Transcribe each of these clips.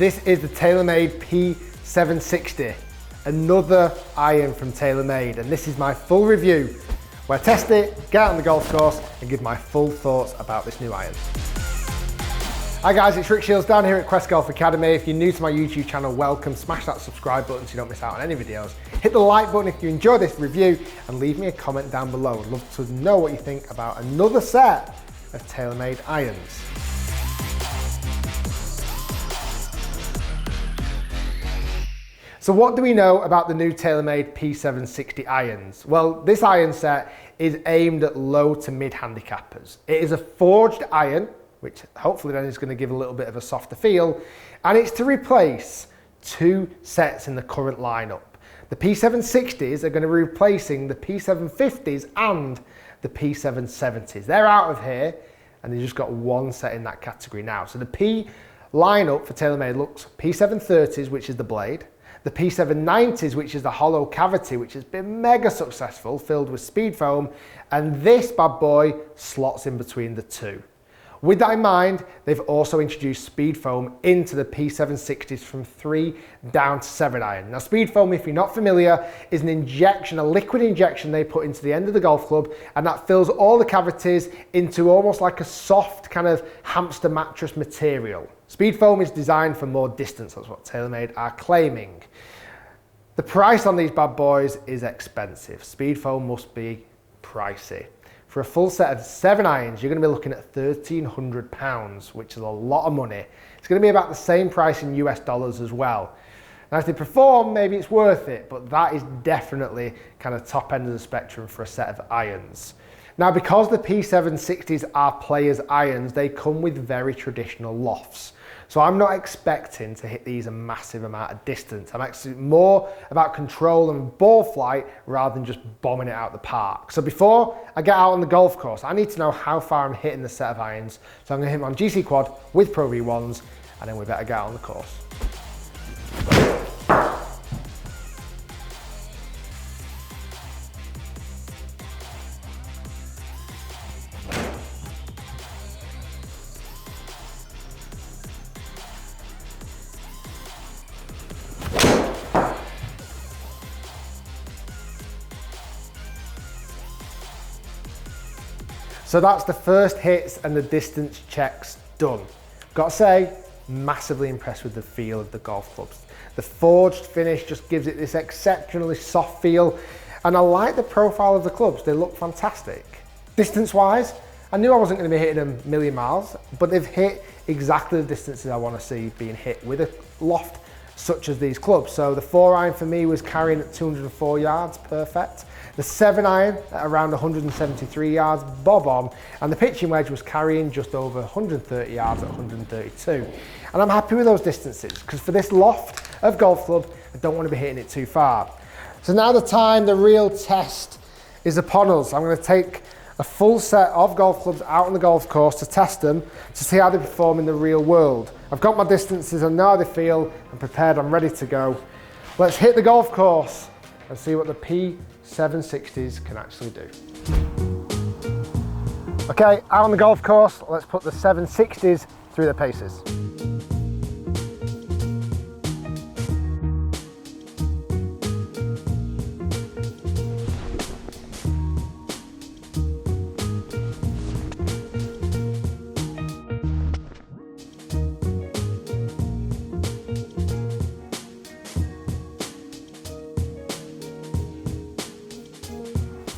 This is the TaylorMade P760, another iron from TaylorMade, and this is my full review where I test it, get out on the golf course and give my full thoughts about this new iron. Hi guys, it's Rick Shiels down here at Quest Golf Academy. If you're new to my YouTube channel, welcome. Smash that subscribe button so you don't miss out on any videos. Hit the like button if you enjoy this review and leave me a comment down below. I'd love to know what you think about another set of TaylorMade irons. So what do we know about the new TaylorMade P760 irons? Well, this iron set is aimed at low to mid handicappers. It is a forged iron, which hopefully then is going to give a little bit of a softer feel, and it's to replace two sets in the current lineup. The P760s are going to be replacing the P750s and the P770s. They're out of here and they've just got one set in that category now. So the P lineup for TaylorMade looks P730s, which is the blade, the P790s, which is the hollow cavity, which has been mega successful, filled with speed foam, and this bad boy slots in between the two. With that in mind, they've also introduced speed foam into the P760s from 3 down to 7 iron. Now speed foam, if you're not familiar, is an injection, a liquid injection they put into the end of the golf club, and that fills all the cavities into almost like a soft kind of hamster mattress material. Speed foam is designed for more distance, that's what TaylorMade are claiming. The price on these bad boys is expensive. Speed foam must be pricey. For a full set of 7 irons, you're going to be looking at £1,300, which is a lot of money. It's going to be about the same price in US dollars as well. Now, if they perform, maybe it's worth it, but that is definitely kind of top end of the spectrum for a set of irons. Now, because the P760s are players' irons, they come with very traditional lofts. So I'm not expecting to hit these a massive amount of distance. I'm actually more about control and ball flight rather than just bombing it out the park. So before I get out on the golf course, I need to know how far I'm hitting the set of irons. So I'm going to hit my GC quad with Pro V1s, and then we better get out on the course. So that's the first hits and the distance checks done. Got to say, massively impressed with the feel of the golf clubs. The forged finish just gives it this exceptionally soft feel, and I like the profile of the clubs. They look fantastic. Distance-wise, I knew I wasn't going to be hitting them a million miles, but they've hit exactly the distances I want to see being hit with a loft such as these clubs. So the 4 iron for me was carrying at 204 yards, perfect. The 7 iron at around 173 yards, bob on, and the pitching wedge was carrying just over 130 yards at 132. And I'm happy with those distances, because for this loft of golf club, I don't want to be hitting it too far. So now the real test is upon us. I'm going to take a full set of golf clubs out on the golf course to test them, to see how they perform in the real world. I've got my distances, I know how they feel, I'm prepared, I'm ready to go. Let's hit the golf course and see what the P760s can actually do. Okay, out on the golf course, let's put the 760s through the paces.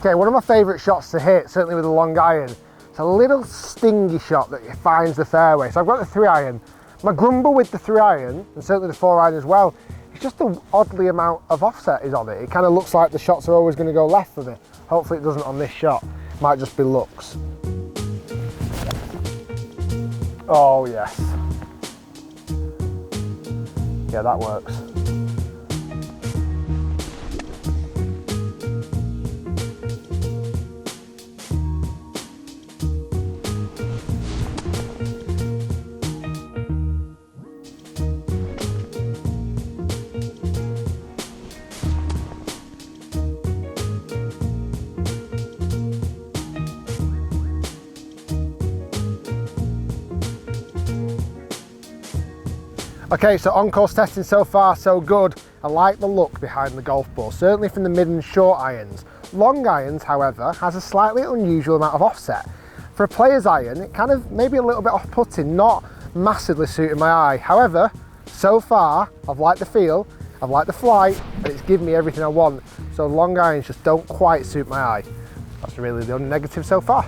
Okay, one of my favourite shots to hit, certainly with a long iron, it's a little stingy shot that finds the fairway. So I've got the 3 iron. My grumble with the 3 iron, and certainly the 4 iron as well, it's just the oddly amount of offset is on it. It kind of looks like the shots are always going to go left for me. Hopefully it doesn't on this shot. Might just be looks. Oh yes. Yeah, that works. Okay, so on-course testing so far, so good. I like the look behind the golf ball, certainly from the mid and short irons. Long irons, however, has a slightly unusual amount of offset. For a player's iron, it kind of maybe a little bit off-putting, not massively suiting my eye. However, so far, I've liked the feel, I've liked the flight, and it's given me everything I want. So long irons just don't quite suit my eye. That's really the only negative so far.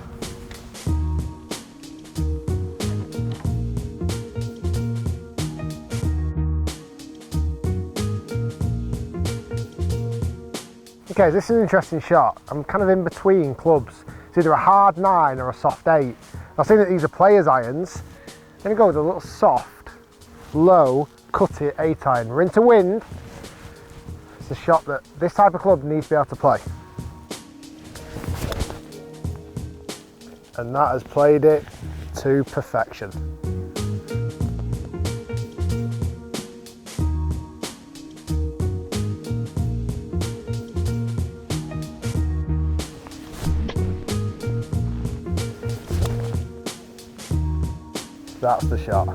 Okay, this is an interesting shot. I'm kind of in between clubs. It's either a hard 9 or a soft 8. I've seen that these are players' irons. I'm going to go with a little soft, low, cut it 8 iron. We're into wind. It's a shot that this type of club needs to be able to play. And that has played it to perfection. That's the shot.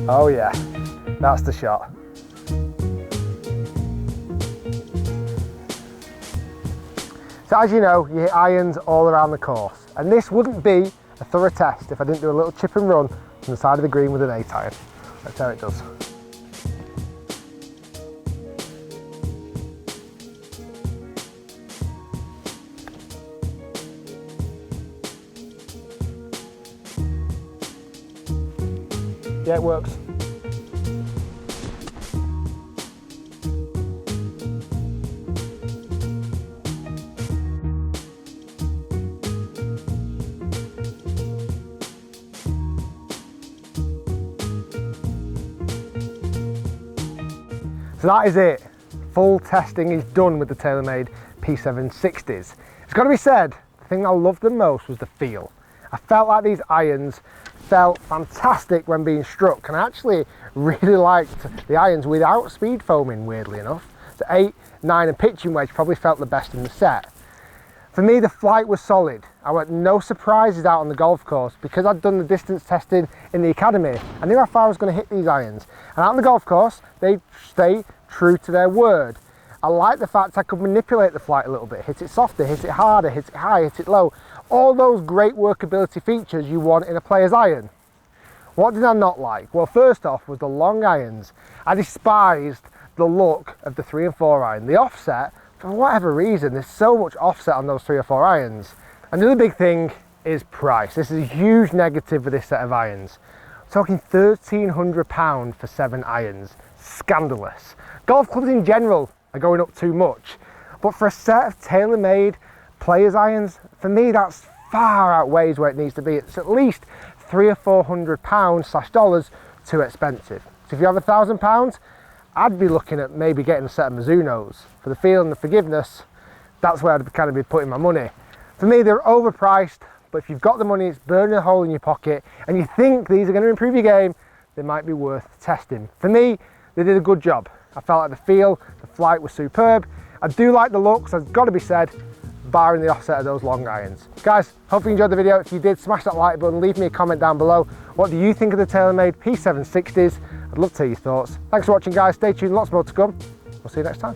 Oh yeah, that's the shot. So as you know, you hit irons all around the course, and this wouldn't be a thorough test if I didn't do a little chip and run from the side of the green with an 8 iron. That's how it does. Yeah, it works. So that is it. Full testing is done with the TaylorMade P760s. It's got to be said, the thing I loved the most was the feel. I felt like these irons felt fantastic when being struck, and I actually really liked the irons without speed foaming, weirdly enough. The 8, 9 and pitching wedge probably felt the best in the set. For me, the flight was solid. I went no surprises out on the golf course because I'd done the distance testing in the academy. I knew how far I was going to hit these irons, and out on the golf course they stay true to their word. I like the fact I could manipulate the flight a little bit, hit it softer, hit it harder, hit it high, hit it low. All those great workability features you want in a player's iron. What did I not like? Well, first off was the long irons. I despised the look of the 3 and 4 iron. The offset, for whatever reason, there's so much offset on those 3 or 4 irons. Another big thing is price. This is a huge negative for this set of irons. We're talking £1,300 for 7 irons. Scandalous. Golf clubs in general are going up too much, but for a set of TaylorMade players irons, for me that's far outweighs where it needs to be. It's at least £300 or £400 / dollars too expensive. So if you have £1,000, I'd be looking at maybe getting a set of Mizunos. For the feel and the forgiveness, that's where I'd kind of be putting my money. For me, they're overpriced, but if you've got the money, it's burning a hole in your pocket, and you think these are going to improve your game, they might be worth testing. For me, they did a good job. I felt like the feel, the flight was superb. I do like the looks, it's got to be said, barring the offset of those long irons. Guys, hopefully you enjoyed the video. If you did, smash that like button, leave me a comment down below. What do you think of the TaylorMade P760s? I'd love to hear your thoughts. Thanks for watching, guys. Stay tuned, lots more to come. We'll see you next time.